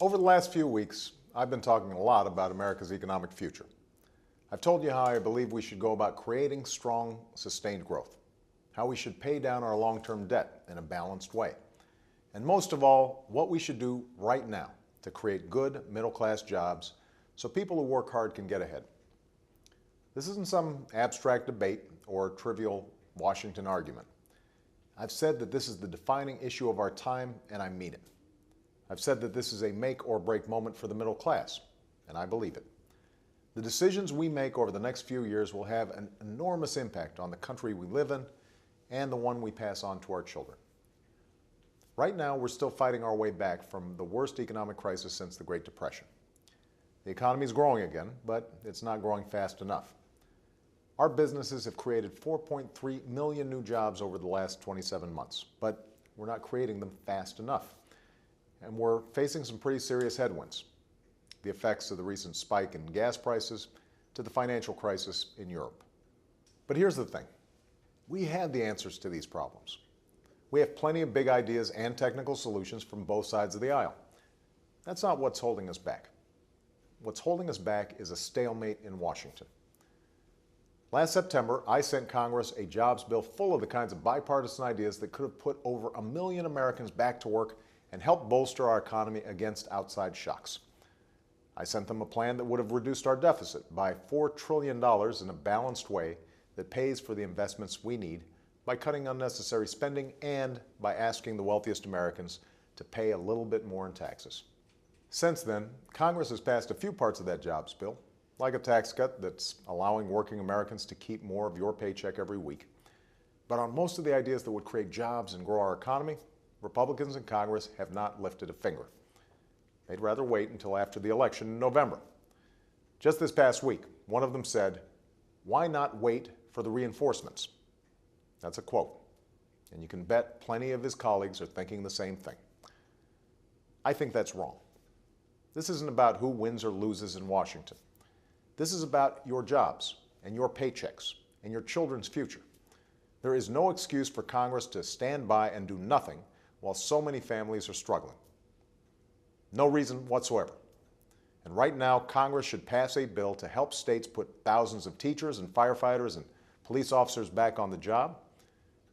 Over the last few weeks, I've been talking a lot about America's economic future. I've told you how I believe we should go about creating strong, sustained growth, how we should pay down our long-term debt in a balanced way, and most of all, what we should do right now to create good middle-class jobs so people who work hard can get ahead. This isn't some abstract debate or trivial Washington argument. I've said that this is the defining issue of our time, and I mean it. I've said that this is a make or break moment for the middle class, and I believe it. The decisions we make over the next few years will have an enormous impact on the country we live in and the one we pass on to our children. Right now, we're still fighting our way back from the worst economic crisis since the Great Depression. The economy is growing again, but it's not growing fast enough. Our businesses have created 4.3 million new jobs over the last 27 months, but we're not creating them fast enough. And we're facing some pretty serious headwinds. The effects of the recent spike in gas prices to the financial crisis in Europe. But here's the thing. We have the answers to these problems. We have plenty of big ideas and technical solutions from both sides of the aisle. That's not what's holding us back. What's holding us back is a stalemate in Washington. Last September, I sent Congress a jobs bill full of the kinds of bipartisan ideas that could have put over 1 million Americans back to work and helped bolster our economy against outside shocks. I sent them a plan that would have reduced our deficit by $4 trillion in a balanced way that pays for the investments we need by cutting unnecessary spending and by asking the wealthiest Americans to pay a little bit more in taxes. Since then, Congress has passed a few parts of that jobs bill, like a tax cut that's allowing working Americans to keep more of your paycheck every week. But on most of the ideas that would create jobs and grow our economy, Republicans in Congress have not lifted a finger. They'd rather wait until after the election in November. Just this past week, one of them said, "Why not wait for the reinforcements?" That's a quote. And you can bet plenty of his colleagues are thinking the same thing. I think that's wrong. This isn't about who wins or loses in Washington. This is about your jobs and your paychecks and your children's future. There is no excuse for Congress to stand by and do nothing while so many families are struggling. No reason whatsoever. And right now, Congress should pass a bill to help states put thousands of teachers and firefighters and police officers back on the job.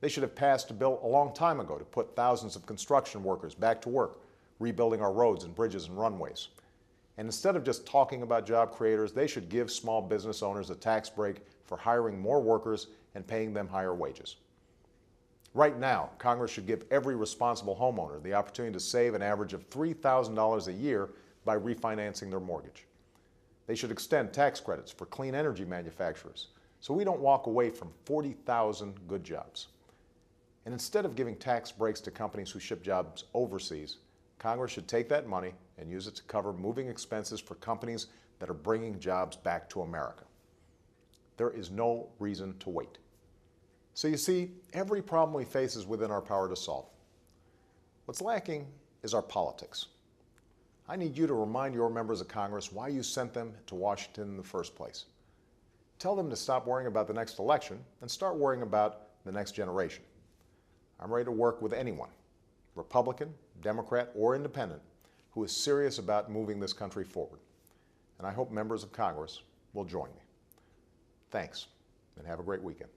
They should have passed a bill a long time ago to put thousands of construction workers back to work, rebuilding our roads and bridges and runways. And instead of just talking about job creators, they should give small business owners a tax break for hiring more workers and paying them higher wages. Right now, Congress should give every responsible homeowner the opportunity to save an average of $3,000 a year by refinancing their mortgage. They should extend tax credits for clean energy manufacturers so we don't walk away from 40,000 good jobs. And instead of giving tax breaks to companies who ship jobs overseas, Congress should take that money and use it to cover moving expenses for companies that are bringing jobs back to America. There is no reason to wait. So you see, every problem we face is within our power to solve. What's lacking is our politics. I need you to remind your members of Congress why you sent them to Washington in the first place. Tell them to stop worrying about the next election and start worrying about the next generation. I'm ready to work with anyone, Republican, Democrat, or Independent, who is serious about moving this country forward. And I hope members of Congress will join me. Thanks, and have a great weekend.